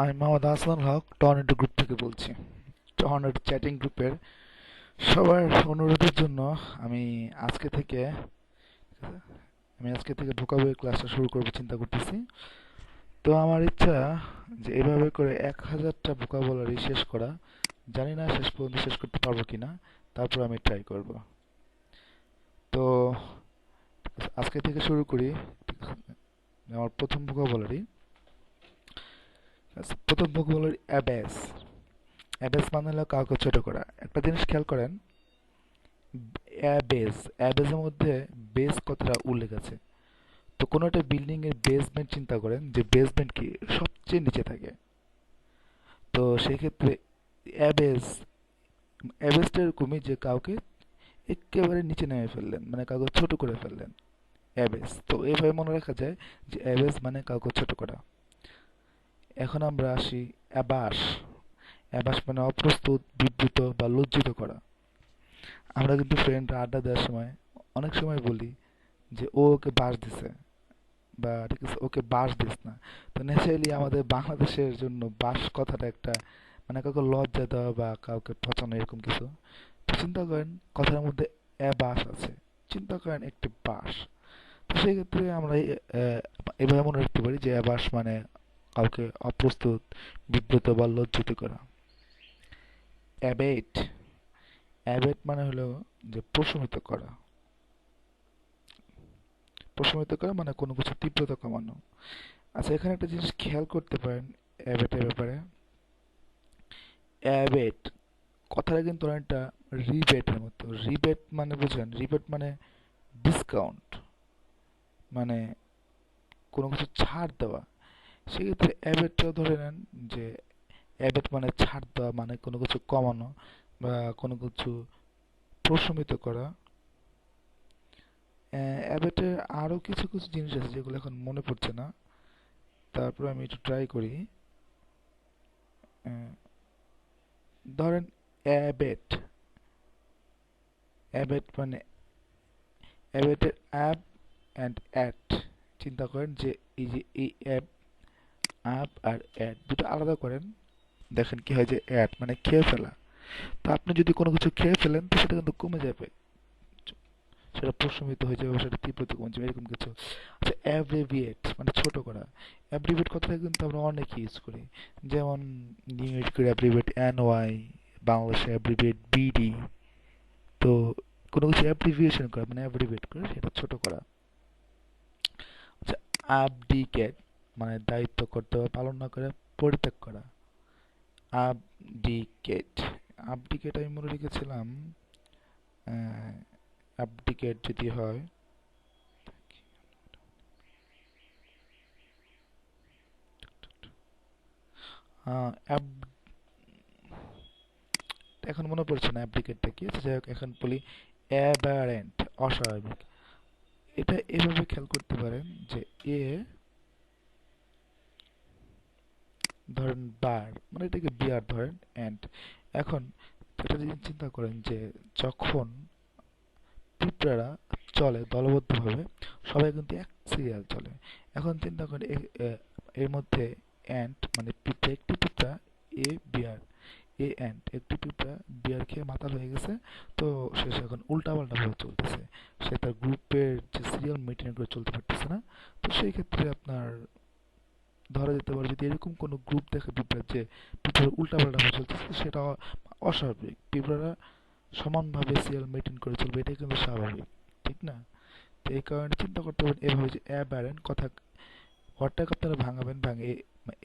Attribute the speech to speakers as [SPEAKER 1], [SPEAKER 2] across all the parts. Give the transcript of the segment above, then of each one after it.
[SPEAKER 1] আমি মোহাম্মদ আসমান হক tornado group থেকে বলছি। টর্নেডো চ্যাটিং গ্রুপের সবার অনুরোধের জন্য আমি আজকে থেকে আমি আজকে থেকে ভোকাবুলারি ক্লাসটা শুরু করবো চিন্তা করতেছি। তো আমার ইচ্ছা যে এভাবে করে 1000টা ভোকাবুলারি শেষ করা। জানি না শেষ পর্যন্ত শেষ করতে পারবো কিনা, তারপর আমি ট্রাই করব। তো আজকে থেকে শুরু করি। আমার প্রথম ভোকাবুলারি অ্যাবেস। অ্যাবেস মানে হলো কাউকে ছোট করা। একটা জিনিস খেয়াল করেন, অ্যাবেস অ্যাবেসের মধ্যে বেস কথাটা উল্লেখ আছে। তো কোনো একটা বিল্ডিং এর বেসমেন্ট চিন্তা করেন, যে বেসমেন্ট কি সবচেয়ে নিচে থাকে। তো সেই ক্ষেত্রে অ্যাবেস অ্যাবেসটা এরকমই যে কাউকে একেবারে নিচে নেমে ফেললেন, মানে কাউকে ছোট করে ফেললেন। অ্যাবেস, তো এইভাবে মনে রাখা যায় যে অ্যাবেস মানে কাউকে ছোট করা। এখন আমরা আসি অ্যাবাস। অ্যাবাস মানে অপ্রস্তুত, বিব্রত বা লজ্জিত করা। আমরা কিন্তু ফ্রেন্ডরা আড্ডা দেওয়ার সময় অনেক সময় বলি যে ও ওকে বাস দিছে, বা ঠিক আছে ওকে বাস দিস না। তো ন্যাচারালি আমাদের বাংলাদেশের জন্য বাস কথাটা একটা, মানে কাউকে লজ্জা দেওয়া বা কাউকে পচানো এরকম কিছু। তো চিন্তা করেন কথার মধ্যে এ বাস আছে, চিন্তা করেন একটি বাস। তো সেক্ষেত্রে আমরা এভাবে মনে রাখতে পারি যে বাস মানে কাউকে অপ্রস্তুত, বিব্রত বা লজ্জিত করা। অ্যাবেট। অ্যাবেট মানে হলো যে প্রশমিত করা। প্রশমিত করা মানে কোনো কিছু তীব্রতা কমানো। আচ্ছা, এখানে একটা জিনিস খেয়াল করতে পারেন অ্যাবেটের ব্যাপারে। অ্যাবেট কথাটা কিন্তু অনেকটা রিবেটের মতো। রিবেট মানে বুঝেন, রিবেট মানে ডিসকাউন্ট, মানে কোনো কিছু ছাড় দেওয়া। সেক্ষেত্রে অ্যাবেটটাও ধরে নেন যে অ্যাবেট মানে ছাড় দেওয়া, মানে কোনো কিছু কমানো বা কোনো কিছু প্রশমিত করা। অ্যাবেটের আরও কিছু কিছু জিনিস আছে যেগুলো এখন মনে পড়ছে না, তারপর আমি একটু ট্রাই করি। আহ, ধরেন অ্যাবেট। অ্যাবেট মানে অ্যাবেটের অ্যাপ অ্যান্ড অ্যাট। চিন্তা করেন যে এই যে এই অ্যাপ আর অ্যাট দুটো আলাদা করেন, দেখেন কি হয় যে অ্যাট মানে খেয়ে ফেলা। তো আপনি যদি কোনো কিছু খেয়ে ফেলেন তো সেটা কিন্তু কমে যাবে, সেটা প্রশমিত হয়ে যাবে, সেটা তীব্রতা কমে যাবে, এরকম কিছু। আচ্ছা, অ্যাব্রিভিয়েট মানে ছোট করা। অ্যাব্রিভিয়েট কথাটা কিন্তু আমরা অনেক ইউজ করি, যেমন ইংরেজি করে অ্যাব্রিভিয়েট এনওয়াই, বাংলাদেশে অ্যাব্রিভিয়েট বিডি। তো কোনো কিছু অ্যাব্রিভিয়েশন করা মানে অ্যাব্রিভিয়েট করা, সেটা ছোট করা। আচ্ছা, আবডিকেট মানে দায়িত্ব কর্তব্য পালন না করে পরিত্যাগ করা। আবডিকেট। আবডিকেট আমি মনে রেখেছিলাম, অ্যাবডিকেট যদি হয়, অ্যাব এখন মনে পড়ছে না অ্যাবডিকেটটা কি আছে, যাই হোক এখন বলি অ্যাবারেন্ট, অস্বাভাবিক। এটা এভাবে খেয়াল করতে পারেন যে এ ধরেন বার মানে এটাকে বিয়ার ধরেন অ্যান্ড। এখন একটা জিনিস চিন্তা করেন যে যখন পিঁপড়ারা চলে দলবদ্ধভাবে, সবাই কিন্তু এক সিরিয়াল চলে। এখন চিন্তা করেন এর মধ্যে অ্যান্ট মানে পিঁপড়া, একটি পিঁপড়া এ বিয়ার, এ অ্যান্ট একটি পিঁপড়া বিয়ার খেয়ে মাতাল হয়ে গেছে। তো সে এখন উল্টাপাল্টা ভাবে চলতেছে, সে তার গ্রুপের যে সিরিয়াল মেনটেন করে চলতে পারতেছে না। তো সেই ক্ষেত্রে আপনার ধরা যেতে পারে যদি এরকম কোনো গ্রুপ দেখে পিঁপড়ার, যে পিঁপড়ার উল্টাপাল্টা ভাবে চলতেছে, সেটা অস্বাভাবিক। পিঁপড়ারা সমানভাবে সিরিয়াল মেনটেন করে চলবে, এটাই কিন্তু স্বাভাবিক, ঠিক না? তো এই কারণে চিন্তা করতে পারেন এভাবে যে অ্যাবারেন্ট কথা ওয়ার্ডটাকে আপনারা ভাঙাবেন, ভাঙে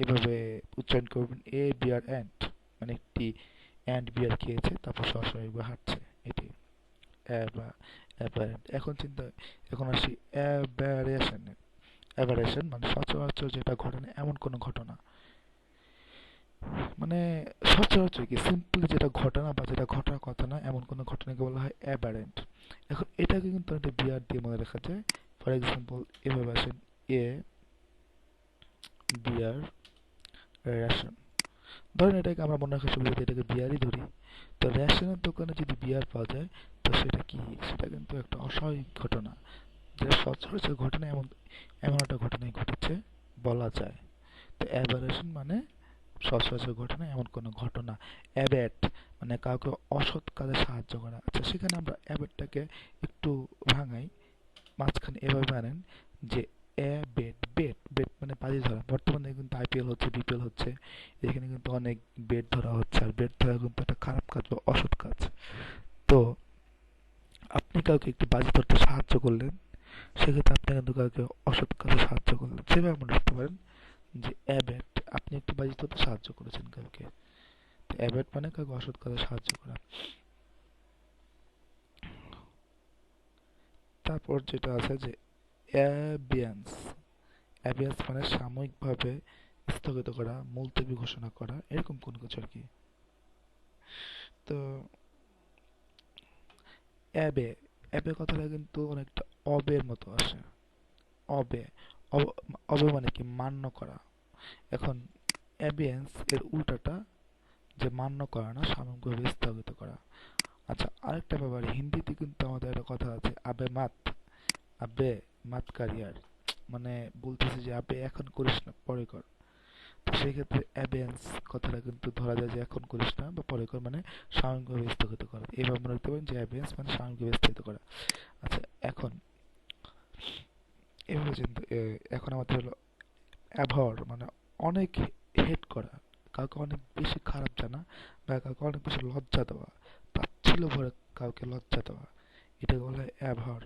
[SPEAKER 1] এভাবে উচ্চারণ করবেন এ বিয়ার অ্যান্ট, মানে একটি অ্যান্ট বিয়ার খেয়েছে তারপর সরাসরিভাবে হাঁটছে, এটি বা অ্যাবারেন্ট। এখন আসি অ্যাবারেশনে। অ্যাবারেশন মানে সচরাচর যেটা ঘটে না এমন কোনো ঘটনা, মানে সচরাচর কি সিম্পলি যেটা ঘটনা বা যেটা ঘটার কথা না এমন কোনো ঘটনাকে বলা হয় অ্যাবারেন্ট। এখন এটাকে কিন্তু একটা বিয়ার দিয়ে মনে রাখা যায়। ফর এক্সাম্পল এভাবে আসেন এ বিয়ার রেশন। ধরেন এটাকে আমরা মনে রাখার সুবিধাতে এটাকে বিয়ারই ধরি। তো রেশনের দোকানে যদি বিয়ার পাওয়া যায়, তো সেটা কি, সেটা কিন্তু একটা অস্বাভাবিক ঘটনা। যেটা সচরাচর ঘটে না এমন এমন একটা ঘটনাই ঘটেছে বলা যায়। তো অ্যাবারেশন মানে সচরাচর ঘটে না এমন কোনো ঘটনা। অ্যাবেট মানে কাউকে অসৎ কাজে সাহায্য করা। আচ্ছা, সেখানে আমরা অ্যাবেটটাকে একটু ভাঙাই, মাঝখানে এভাবে আনেন যে বেট বেট বেট মানে বাজি ধরা। বর্তমানে কিন্তু আইপিএল হচ্ছে, বিপিএল হচ্ছে, এখানে কিন্তু অনেক বেট ধরা হচ্ছে, আর বেট ধরা কিন্তু একটা খারাপ কাজ বা অসৎ কাজ। তো আপনি কাউকে একটু বাজি ধরতে সাহায্য করলেন, সেক্ষেত্রে আপনি কিন্তু কাউকে অসৎ কাজে সাহায্য করলেন। সেভাবে মনে রাখতে পারেন যে অ্যাবেট, আপনি একটু বাজি ধরতে সাহায্য করেছেন কাউকে। তো অ্যাবেট মানে কাউকে অসৎ কাজে সাহায্য করা। তারপর যেটা আছে যে অ্যাবিয়ান্স। অ্যাবিয়ান্স মানে সাময়িকভাবে স্থগিত করা, মুলতবি ঘোষণা করা, এরকম কোনো কিছু আর কি। তো অ্যাবে, অ্যাবে কথাটা কিন্তু অনেকটা অবের মতো আসে। অবে, অব- অবে মানে কি মান্য করা। এখন অ্যাবিয়েন্স এর উল্টাটা যে মান্য করা না, সাময়িকভাবে স্থগিত করা। আচ্ছা, আরেকটা ব্যাপার, হিন্দিতে কিন্তু আমাদের একটা কথা আছে আবে মাত, আবে মাত কারিয়ার, মানে বলতেছে যে আবে এখন করিস না, পরে কর। তো সেক্ষেত্রে অ্যাবেন্স কথাটা কিন্তু ধরা যায় যে এখন করিস না বা পরে কর, মানে সাময়িকভাবে স্থগিত করা। এইভাবে মনে রাখতে পারেন যে অ্যাবেন্স মানে সাময়িকভাবে স্থগিত করা। আচ্ছা, এখন এভাবে চিন্তা এখন আমাদের হলো অ্যাভর মানে অনেক হেট করা, কাউকে অনেক বেশি খারাপ জানা বা কাউকে অনেক বেশি লজ্জা দেওয়া, তাচ্ছিল্য ভরে কাউকে লজ্জা দেওয়া, এটাকে বলা হয় অ্যাভর।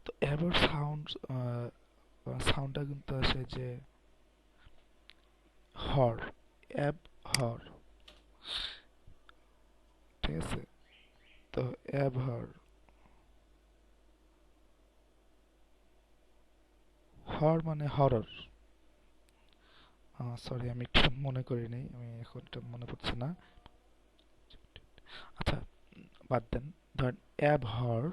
[SPEAKER 1] তো অ্যাভর সাউন্ডটা কিন্তু আসে যে হর, অ্যাব হর, ঠিক আছে? তো অ্যাভর, হর মানে হরর। সরি, আমি একটু মনে করি নাই, আমি এখন এটা মনে পড়ছে না। আচ্ছা, বাদ দেন। ধরেন অ্যাবহর,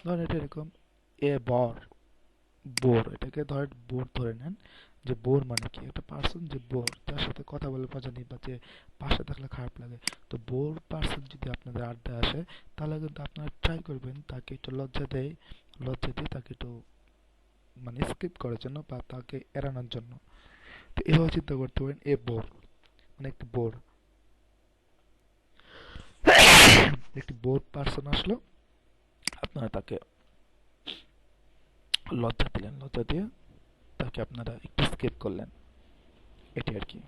[SPEAKER 1] ধরেন এটা এরকম এ বর, বোর, এটাকে ধরেন বোর ধরে নেন। যে বোর মানে কি, একটা পার্সন যে বোর, তার সাথে কথা বলে মজা নেই বা যে পাশে থাকলে খারাপ লাগে। তো বোর পার্সন যদি আপনাদের আড্ডা আসে, তাহলে কিন্তু আপনারা ট্রাই করবেন তাকে একটু লজ্জা দিয়ে তাকে একটু মানে স্কিপ করার জন্য বা তাকে এড়ানোর জন্য। তো এভাবে চিন্তা করতে পারেন এ বোর মানে একটু বোর, একটি বোর পার্সন আসলো, আপনারা তাকে লজ্জা দিলেন, লজ্জা দিয়ে তাকে আপনারা একটু স্কিপ করলেন, এটি আর কি।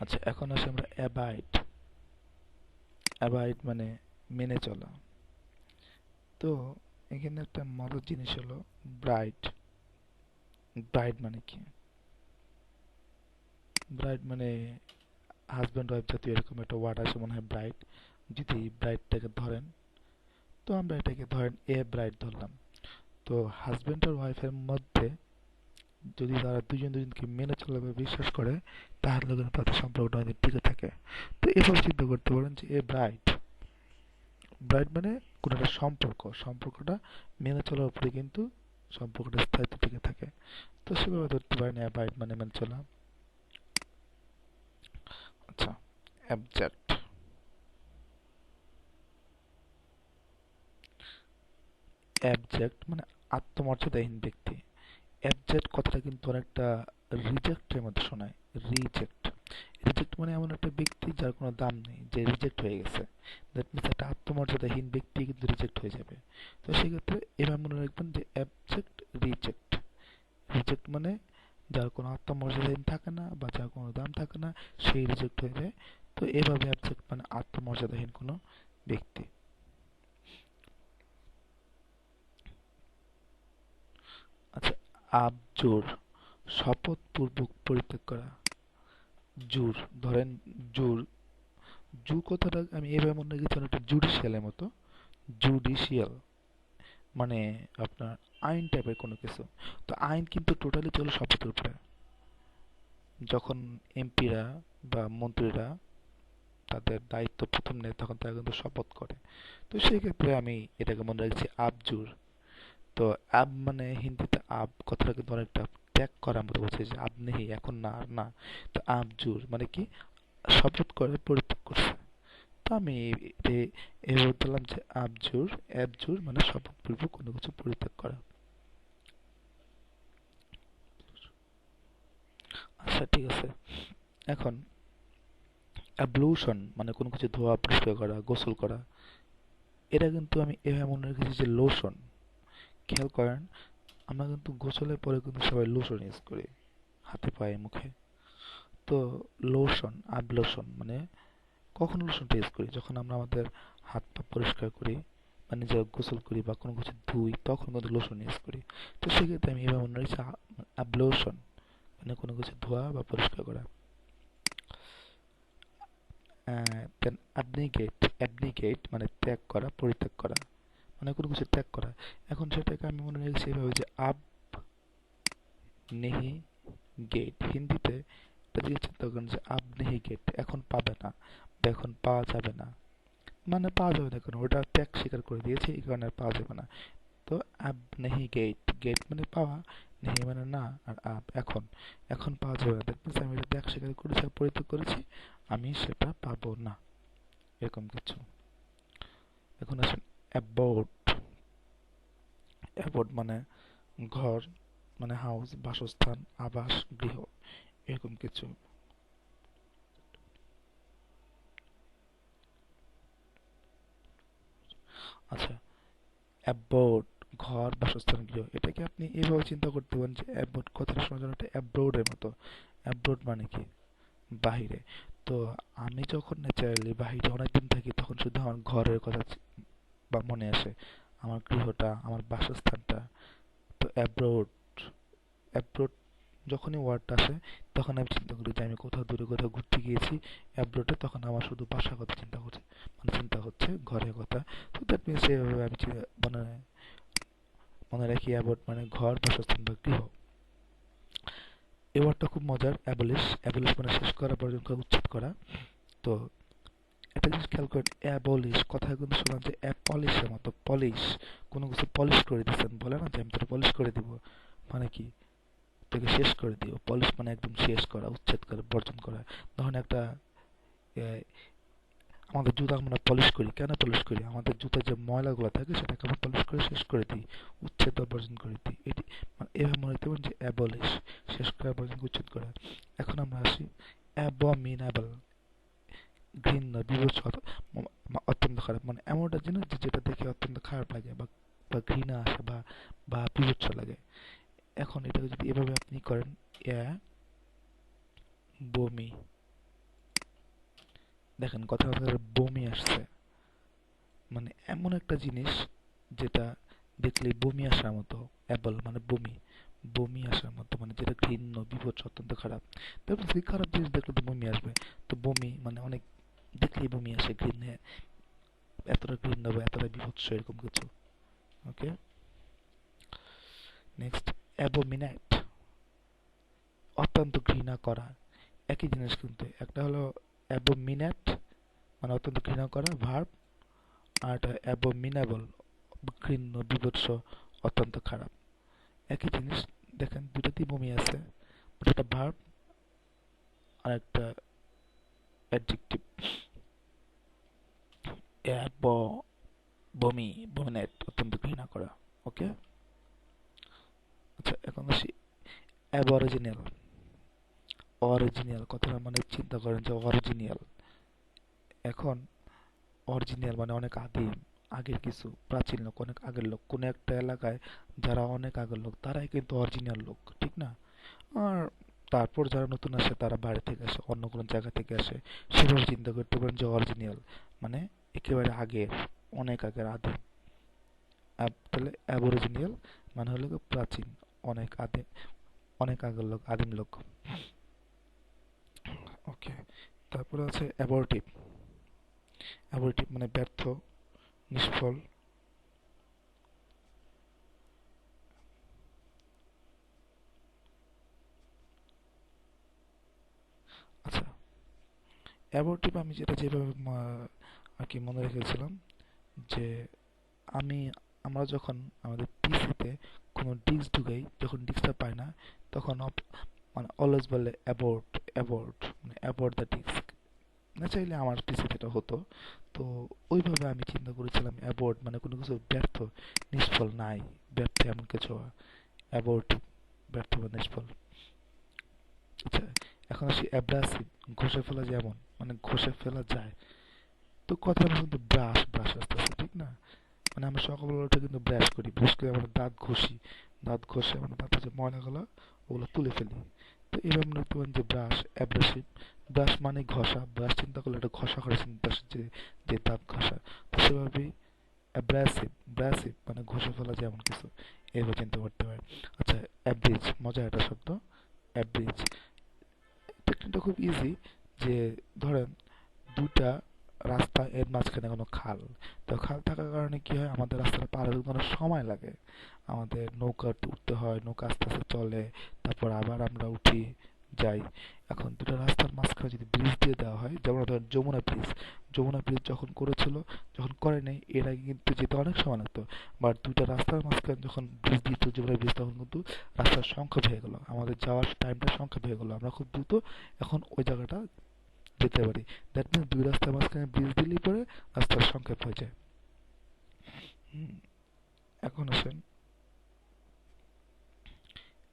[SPEAKER 1] আচ্ছা, এখন আসি আমরা অ্যাবাইড। অ্যাবাইড মানে মেনে চলা। তো এখানে একটা মজার জিনিস হলো ব্রাইড। ব্রাইড মানে কি? ব্রাইড মানে হাজব্যান্ড ওয়াইফ জাতীয় এরকম একটা ওয়ার্ড আছে মনে হয়, ব্রাইড। যদি ব্রাইডটাকে ধরেন, তো আমরা এটাকে ধরেন এ ব্রাইড ধরলাম। তো হাজব্যান্ড আর ওয়াইফের মধ্যে যদি তারা দুজন দুজনকে মেনে চলে বা বিশ্বাস করে, তাহলে কিন্তু তাদের সম্পর্কটা অনেক টিকে থাকে। তো এভাবে চিন্তা করতে পারেন যে এ ব্রাইড, ব্রাইড মানে কোনো একটা সম্পর্ক, সম্পর্কটা মেনে চলার উপরে কিন্তু সম্পর্কটা স্থায়িত্ব টিকে থাকে। তো সেভাবে ধরতে পারেন এ ব্রাইড মানে মেনে চলা। আচ্ছা, অ্যাবজেক্ট। অ্যাবজেক্ট মানে আত্মমর্যাদাহীন ব্যক্তি। অ্যাবজেক্ট কথাটা কিন্তু অনেকটা রিজেক্টের মধ্যে শোনায়। রিজেক্ট, রিজেক্ট মানে এমন একটা ব্যক্তি যার কোনো দাম নেই, যে রিজেক্ট হয়ে গেছে। দ্যাট মিনস একটা আত্মমর্যাদাহীন ব্যক্তি কিন্তু রিজেক্ট হয়ে যাবে। তো সেক্ষেত্রে এভাবে মনে রাখবেন যে অ্যাবজেক্ট, রিজেক্ট। রিজেক্ট মানে যার কোনো আত্মমর্যাদাহীন থাকে না বা যার কোনো দাম থাকে না, সেই রিজেক্ট হয়ে যায়। তো এভাবে অ্যাবজেক্ট মানে আত্মমর্যাদাহীন কোনো ব্যক্তি। আচ্ছা, আবজোর, শপথপূর্বক পরিত্যাগ করা। জুর, ধরেন জুর, জু কথাটা আমি এভাবে মনে রেখেছি অনেকটা জুডিশিয়ালের মতো। জুডিশিয়াল মানে আপনার আইন টাইপের কোনো কিছু। তো আইন কিন্তু টোটালি চলে শপথের উপরে। যখন এমপিরা বা মন্ত্রীরা তাদের দায়িত্ব প্রথম নেয়, তখন তারা কিন্তু শপথ করে। তো সেই ক্ষেত্রে আমি এটাকে মনে রাখছি আবজুর। তো আব মানে হিন্দিতে আব কথাটা কিন্তু অনেকটা ত্যাগ করার মতো বলছে যে আবনেহি, এখন না আর না। তো আবজুর মানে কি, শপথ করে পরিত্যাগ করছে। তো আমি এবার বললাম যে আবজুর, অ্যাবজুর মানে শপথ পূর্বক কোনো কিছু পরিত্যাগ করা। আচ্ছা ঠিক আছে। এখন অ্যাবলুশন মানে কোনো কিছু ধোয়া, পরিষ্কার করা, গোসল করা। এটা কিন্তু আমি এভাবে মনে রেখেছি যে লোশন। খেয়াল করেন, আমরা কিন্তু গোসলের পরে কিন্তু সবাই লোশন ইউজ করি হাতে, পায়ে, মুখে। তো লোশন, আবলোশন মানে কখন লোশনটা ইউজ করি? যখন আমরা আমাদের হাত পা পরিষ্কার করি, মানে যে গোসল করি বা কোনো কিছু ধুই, তখন কিন্তু লোশন ইউজ করি। তো সেক্ষেত্রে আমি এভাবে মনে রেখেছি আবলোশন মানে কোনো কিছু ধোয়া বা পরিষ্কার করা। দেন অ্যাবনিগেট, অ্যাবনিগেট মানে ত্যাগ করা, পরিত্যাগ করা, মানে কোনো কিছু ত্যাগ করা। এখন সেটাকে আমি মনে রেখেছি এভাবে যে আব নেহি গেট। হিন্দিতে এটা দিয়ে চিন্তা করেন যে আব নেহি গেট, এখন পাবে না বা এখন পাওয়া যাবে না। মানে পাওয়া যাবে না কেন, ওটা ত্যাগ স্বীকার করে দিয়েছে, এই কারণে আর পাওয়া যাবে না। তো আব নেহি গেট, গেট মানে পাওয়া, নেহি মানে না, আর আব এখন, এখন পাওয়া যাবে না। দ্যাট মিনস আমি এটা ত্যাগ স্বীকার করেছি, পরিত্যাগ করেছি, আমি সেটা পাবো না, এরকম কিছু। এখন আসেন অ্যাবোর্ড। অ্যাবোর্ড মানে ঘর, মানে হাউস, বাসস্থান, আবাস, গৃহ, এরকম কিছু। আচ্ছা, অ্যাবোর্ড ঘর, বাসস্থান, গৃহ, এটাকে আপনি এইভাবে চিন্তা করতে পারেন যে অ্যাবোর্ড কথাটা শোনা যেন একটা অ্যাব্রোডের মতো। অ্যাব্রোড মানে কি, বাহিরে। তো আমি যখন ন্যাচারালি বাহিরে অনেকদিন থাকি, তখন শুধু আমার ঘরের কথা বা মনে আসে, আমার গৃহটা, আমার বাসস্থানটা। তো অ্যাব্রোড, অ্যাব্রোড যখনই ওয়ার্ডটা আসে, তখন আমি চিন্তা করি যে আমি কোথাও দূরে কোথাও ঘুরতে গিয়েছি অ্যাব্রোডে, তখন আমার শুধু বাসার কথা চিন্তা করছে, মানে চিন্তা হচ্ছে ঘরের কথা। তো দ্যাট মিনস এইভাবে আমি মনে মনে রাখি অ্যাবোর্ড মানে ঘর, বাসস্থান বা গৃহ। এই ওয়ার্ডটা খুব মজার, অ্যাবলিশ। অ্যাবলিশ মানে শেষ করা, বর্জন করা, উচ্ছেদ করা। তো একটা জিনিস খেয়াল করেন, অ্যাবলিশ কথায় কিন্তু শোনা যে অ্যাপলিশের মতো, পলিশ, কোনো কিছু পলিশ করে দিচ্ছেন, বলে না যে আমি তোর পলিশ করে দিব, মানে কি, তোকে শেষ করে দিও। পলিশ মানে একদম শেষ করা, উচ্ছেদ করা, বর্জন করা। ধরেন একটা আমাদের জুতা আমরা পলিশ করি, কেন পলিশ করি? আমাদের জুতার যে ময়লাগুলো থাকে সেটাকে আমরা পলিশ করে শেষ করে দিই, উচ্ছেদ বা বর্জন করে দিই। এটি মানে এভাবে মনে রাখতে পারেন যে অ্যাবলিশ, শেষ করা, বর্জন, উচ্ছেদ করা। এখন আমরা আসি অ্যাবমিনেবল, ঘৃণ্য, বিভৎস, অত্যন্ত খারাপ, মানে এমন একটা জিনিস যেটা দেখে অত্যন্ত খারাপ লাগে বা বা ঘৃণা আসে বা বা বিভৎস লাগে। এখন এটাকে যদি এভাবে আপনি করেন, বমি, দেখেন কথা বমি আসছে, মানে এমন একটা জিনিস যেটা দেখলে বমি আসার মতো। অ্যাবল মানে বমি, বমি আসার মতো, মানে যেটা ঘৃণ্য, বিভৎস, অত্যন্ত খারাপ। তারপর সেই খারাপ জিনিস দেখলে তো বমি আসবে। তো বমি মানে অনেক দেখলেই বমি আসে, ঘৃণ্য, এতটা ঘৃণ্য বা এতটা বিভৎস, এরকম কিছু। ওকে, নেক্সট অ্যাবোমিনেট, অত্যন্ত ঘৃণা করা। একই জিনিস কিন্তু, একটা হলো অ্যাবোমিনেট মানে অত্যন্ত ঘৃণা করা ভার্ব, আর একটা অ্যাবোমিনেবল ঘৃণ্য, বিভৎস, অত্যন্ত খারাপ। একই জিনিস, দেখেন দুটাতেই বমি আছে, বাট একটা ভার্ব আর একটা অ্যাডজেক্টিভ। বমি, বমিনেট অত্যন্ত ঘৃণা করা। ওকে, আচ্ছা এখন আসি অ্যাবরিজিনাল। অরিজিনাল কথাটা মানে চিন্তা করেন যে অরিজিনাল। এখন অরিজিনাল মানে অনেক আদিম, আগের কিছু, প্রাচীন লোক, অনেক আগের লোক। কোনো একটা এলাকায় যারা অনেক আগের লোক, তারাই কিন্তু অরিজিনাল লোক, ঠিক না? আর তারপর যারা নতুন আসে তারা বাইরে থেকে আসে, অন্য কোনো জায়গা থেকে আসে। সেভাবে চিন্তা করতে পারেন যে অরিজিনাল মানে একেবারে আগের, অনেক আগের, আদিম। তাহলে অ্যাবরিজিনাল মানে হলো গিয়ে প্রাচীন, অনেক আদিম, অনেক আগের লোক, আদিম লোক। ওকে, তারপরে আছে অ্যাবর্টিভ। অ্যাবর্টিভ মানে ব্যর্থ, নিষ্ফল। আচ্ছা, অ্যাবর্টিভ আমি যেটা যেভাবে আর কি মনে রেখেছিলাম যে আমি আমরা যখন আমাদের পিসিতে কোনো ডিস্ক ঢুকাই, যখন ডিস্কটা পায় না তখন মানে অলওয়েজ বলে অ্যাবর্ট, অ্যাবর্ট, মানে অ্যাবর্ট দ্য ডিস্ক। না চাইলে আমার পিসিতে এটা হতো। তো ওইভাবে আমি চিন্তা করেছিলাম অ্যাবর্ট মানে কোনো কিছু ব্যর্থ, নিষ্ফল নাই, ব্যর্থ এমন কিছু, অ্যাবর্ট ব্যর্থ বা নিষ্ফল। আচ্ছা, এখন আসি অ্যাব্রাসিভ, ঘষে ফেলা যেমন, মানে ঘষে ফেলা যায়। তো কথার মধ্যে কিন্তু ব্রাশ, ব্রাশ আসতেছে ঠিক না? মানে আমরা সকালবেলা উঠে কিন্তু ব্রাশ করি, ব্রাশ করে আমরা দাঁত ঘষি, দাঁত ঘষে আমরা দাঁতে যে ময়লাগুলো ওগুলো তুলে ফেলি। তো এইভাবে আমরা দেখতে পান যে ব্রাশ অ্যাব্রাসিভ। ব্রাশ মানে ঘষা, ব্রাশ চিন্তা করলে এটা ঘষা করে চিন্তা আসে যে যে দাঁত ঘষা। তো সেভাবেই অ্যাব্রাসিভ, ব্রাসিভ মানে ঘষে ফেলা যেমন কিছু, এভাবে চিন্তা করতে হয়। আচ্ছা, অ্যাব্রিজ, মজা একটা শব্দ, অ্যাব্রিজ। টেকনিকটা খুব ইজি, যে ধরেন দুটা রাস্তা, এর মাঝখানে কোনো খাল। তো খাল থাকার কারণে কি হয়, আমাদের রাস্তাটা পার হতে অনেক সময় লাগে, আমাদের নৌকাতে উঠতে হয়, নৌকা আস্তে আস্তে চলে, তারপর আবার আমরা উঠি, যাই। এখন দুটো রাস্তার মাঝখানে যদি ব্রিজ দিয়ে দেওয়া হয়, যেমন ধরেন যমুনা ব্রিজ, যমুনা ব্রিজ যখন করেছিল, যখন করে নাই এর আগে কিন্তু যেতে অনেক সময় লাগতো। বাট দুইটা রাস্তার মাঝখানে যখন ব্রিজ দিত, যমুনা ব্রিজ, তখন কিন্তু রাস্তার সংক্ষেপ হয়ে গেল, আমাদের যাওয়ার টাইমটা সংক্ষেপ হয়ে গেল, আমরা খুব দ্রুত এখন ওই জায়গাটা যেতে পারি। দ্যাট মিনস দুই রাস্তার মাঝখানে ব্রিজ দিলেই পরে রাস্তার সংক্ষেপ হয়ে যায়। হুম, এখন আসেন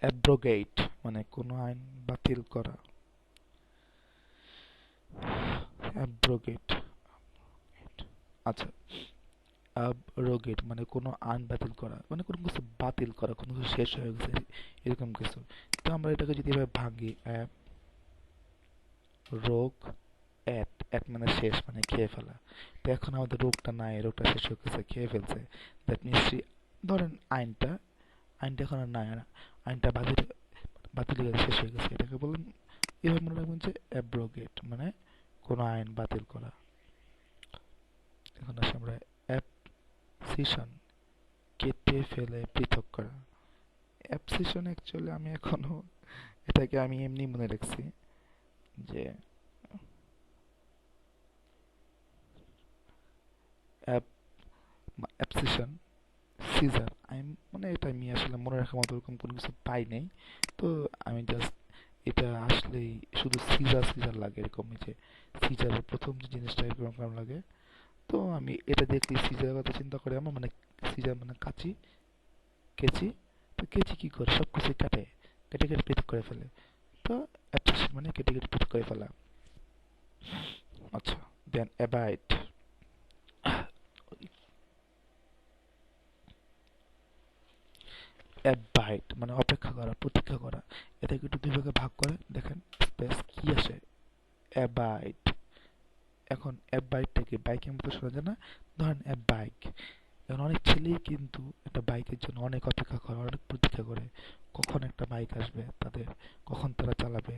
[SPEAKER 1] অ্যাব্রোগেট, মানে কোনো আইন বাতিল করা। অ্যাব্রোগেট, আচ্ছা, অ্যাব্রোগেট মানে কোনো আইন বাতিল করা, মানে কোনো কিছু বাতিল করা, কোনো কিছু শেষ হয়ে গেছে এরকম কিছু। তো আমরা এটাকে যদি এভাবে ভাঙি, অ্যাব রোগ, এট, এট মানে শেষ, মানে খেয়ে ফেলা। তো এখন আমাদের রোগটা নাই, রোগটা শেষ হয়ে গেছে, খেয়ে ফেলছে। দ্যাট মিনস ধরেন আইনটা, আইনটা এখন আর নাই, আর আইনটা বাতিল, বাতিল হয়ে শেষ হয়ে গেছে, এটাকে বলেন, এভাবে মনে রাখবেন যে অ্যাব্রোগেট মানে কোনো আইন বাতিল করা। এখন আসি আমরা অ্যাবসিশন, কেটে ফেলে পৃথক করা। অ্যাবসিশন অ্যাকচুয়ালি আমি এখনো এটাকে আমি এমনি মনে রাখছি যে অ্যাবসিশন, সিজার, আমি মানে এটা আমি আসলে মনে রাখার মতো ওরকম কোনো কিছু পাই নাই। তো আমি জাস্ট এটা আসলেই শুধু সিজার সিজার লাগে এরকম, যে সিজারের প্রথম যে জিনিসটা এরকম কেমন লাগে। তো আমি এটা দেখি সিজারের কথা চিন্তা করে আমার, মানে সিজার মানে কাঁচি, কেচি। তো কেচি কি করে, সব কিছু কাটে, কেটে কেটে পৃথক করে ফেলে। তো অ্যাবসিশন মানে কেটে কেটে পৃথক করে ফেলা। আচ্ছা, দেন অ্যাবাইড, অ্যাবাইড মানে অপেক্ষা করা, প্রতীক্ষা করা। এটাকে একটু দুই ভাগে ভাগ করে দেখেন, স্পেস কি আসে, অ্যাবাইড। এখন অ্যাবাইডটা কি বাইকের মতো শোনা যায় না? ধরেন অ্যাব বাইক, এখন অনেক ছেলেই কিন্তু একটা বাইকের জন্য অনেক অপেক্ষা করে, অনেক প্রতীক্ষা করে, কখন একটা বাইক আসবে তাদের, কখন তারা চালাবে।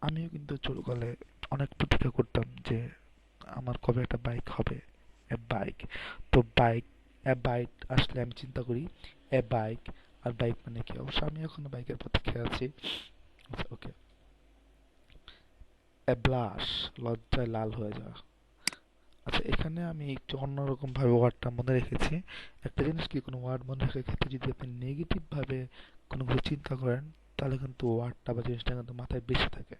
[SPEAKER 1] আমিও কিন্তু ছোটকালে অনেক প্রতীক্ষা করতাম যে আমার কবে একটা বাইক হবে, অ্যাব বাইক। তো বাইক, অ্যাব বাইক আসলে আমি চিন্তা করি অ্যাব বাইক, আর বাইক মানে কি, অবশ্য আমি এখনো বাইকের প্রতীক্ষায় আছি। ওকে, অ্যাব্লাশ, লজ্জায় লাল হয়ে যাওয়া। আচ্ছা, এখানে আমি একটু অন্যরকম ভাবে ওয়ার্ডটা মনে রেখেছি। একটা জিনিস কি, কোনো ওয়ার্ড মনে রাখার ক্ষেত্রে যদি আপনি নেগেটিভ ভাবে কোনো কিছু চিন্তা করেন, তাহলে কিন্তু ওয়ার্ডটা বা জিনিসটা কিন্তু মাথায় বেশি থাকে।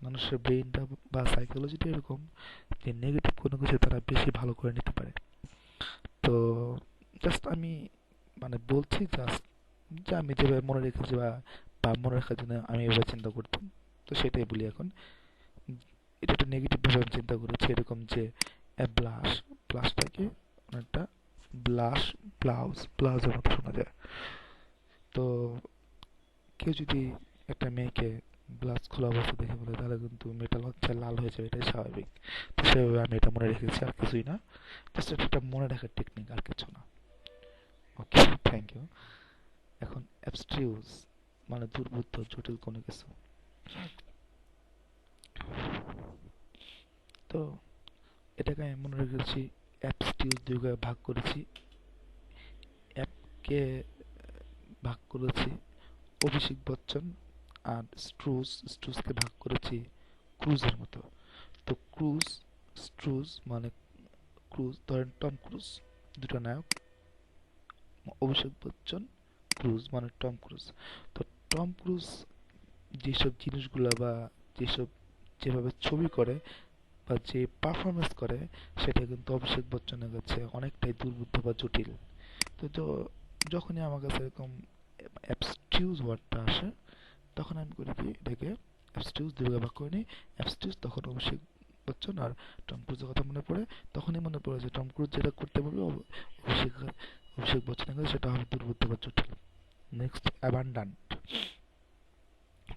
[SPEAKER 1] মানুষের ব্রেইনটা বা সাইকোলজিটা এরকম যে নেগেটিভ কোনো কিছু তারা বেশি ভালো করে নিতে পারে। তো জাস্ট আমি মানে বলছি জাস্ট যে আমি যেভাবে মনে রেখেছি, বা বা মনে রাখার জন্য আমি এভাবে চিন্তা করতাম, তো সেটাই বলি এখন। এটা একটা নেগেটিভ ভাবে আমি চিন্তা করেছি, এরকম যে ব্লাশ, ব্লাশটাকে অনেকটা ব্লাশ, ব্লাউজ, ব্লাউজের মতো শোনা যায়। তো কেউ যদি একটা মেয়েকে ব্লাউজ খোলা অবস্থা দেখে বলে, তাহলে কিন্তু মেয়েটা লজ্জায় লাল হয়ে যাবে, এটাই স্বাভাবিক। তো সেভাবে আমি এটা মনে রেখেছি, আর কিছুই না, জাস্ট এটা একটা মনে রাখার টেকনিক, আর কিছু না। ওকে, থ্যাংক ইউ। এখন অ্যাবস্ট্রিউস মানে দুর্বোধ্য, জটিল কোনো কিছু। তো এটাকে আমি মনে রেখেছি, অ্যাবস্টিউস দুই ভাগে ভাগ করেছি। অ্যাপকে ভাগ করেছি অভিষেক বচ্চন, আর স্ট্রুজ, স্ট্রুজকে ভাগ করেছি ক্রুজের মতো। তো ক্রুজ, স্ট্রুজ মানে ক্রুজ, ধরেন টম ক্রুজ, দুটো নায়ক, অভিষেক বচ্চন, ক্রুজ মানে টম ক্রুজ। তো টম ক্রুজ যেসব জিনিসগুলা বা যেসব যেভাবে ছবি করে বা যে পারফরমেন্স করে সেটা কিন্তু অভিষেক বচ্চনের কাছে অনেকটাই দুর্বোধ্য বা জটিল। তো যখনই আমার কাছে এরকম অ্যাবস্টিউজ ওয়ার্ডটা আসে তখন আমি করি কি এটাকে অ্যাবস্টিউজ দুর্গা বাক্য নিই অ্যাবস্টিউজ, তখন অভিষেক বচ্চন আর টম ক্রুজের কথা মনে পড়ে। তখনই মনে পড়ে যে টম ক্রুজ যেটা করতে বলবে অভিষেক অভিষেক বচ্চনের কাছে সেটা হবে দুর্বোধ্য বা জটিল। Next abundant.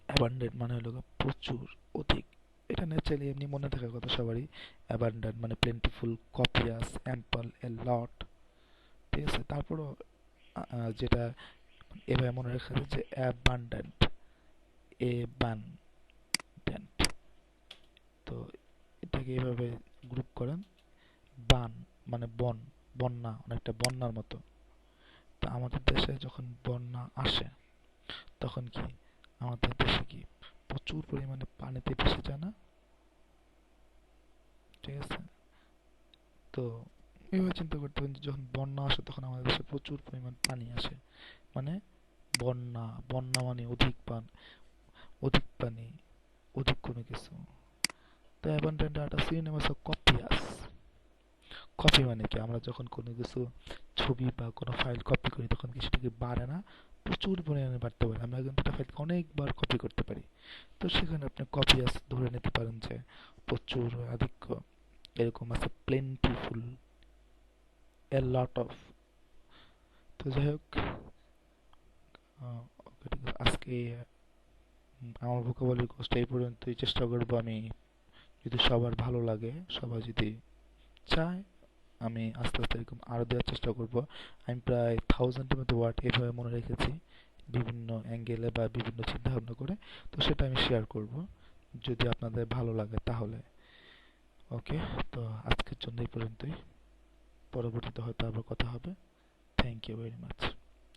[SPEAKER 1] অ্যাবান্ডেন্ট মানে হলো প্রচুর, অধিক। এটা ন্যাচারালি এমনি মনে থাকার কথা সবারই। অ্যাবান্ডেন্ট মানে প্লেন্টিফুল, কপিয়াস, অ্যাম্পল, এ লট। ঠিক আছে, তারপরও যেটা এভাবে মনে রাখা যায় যে অ্যাবান্ডেন্ট, এবান্ডেন্ট। তো এটাকে এভাবে গ্রুপ করেন। বান মানে বন, বন্যা, অনেকটা বন্যার মতো। তা আমাদের দেশে যখন বন্যা আসে তখন কি আমাদের দেশে কি প্রচুর পরিমাণে পানিতে ভেসে যায় না? ঠিক আছে, তো এইভাবে চিন্তা করতে পারেন যে যখন বন্যা আসে তখন আমাদের দেশে প্রচুর পরিমাণ পানি আসে, মানে বন্যা। বন্যা মানে অধিক অধিক পানি, অধিক কোনো কিছু। তো অ্যাবান্ডেন্ট একটা সিনোনিম আছে কপিয়াস। কপি মানে কি আমরা যখন কোনো কিছু ছবি বা কোনো ফাইল কপি করি তখন কি সেটা কি বাড়ে না? প্রচুর পরিমাণে বাড়তে পারে, আমরা কিন্তু একটা ফাইলকে অনেকবার কপি করতে পারি। তো সেখানে আপনি কপিয়াস ধরে নিতে পারেন যে প্রচুর, আধিক্য। এরকম আছে প্লেন্টিফুল, এ লট অফ। তো যাই হোক, আজকে আমার ভোকাবুলারি কোর্সটা এই পর্যন্তই। চেষ্টা করবো আমি, যদি সবার ভালো লাগে, সবাই যদি চায়, আমি আস্তে আস্তে এরকম আরও দেওয়ার চেষ্টা করব। আমি প্রায় 1000-এর মতো ওয়ার্ড এভাবে মনে রেখেছি বিভিন্ন অ্যাঙ্গেলে বা বিভিন্ন চিন্তা ভাবনা করে। তো সেটা আমি শেয়ার করব যদি আপনাদের ভালো লাগে তাহলে। ওকে, তো আজকের জন্য এই পর্যন্তই। পরবর্তীতে হয়তো আবার কথা হবে। থ্যাংক ইউ ভেরি মাচ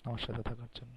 [SPEAKER 1] আমার সাথে থাকার জন্য।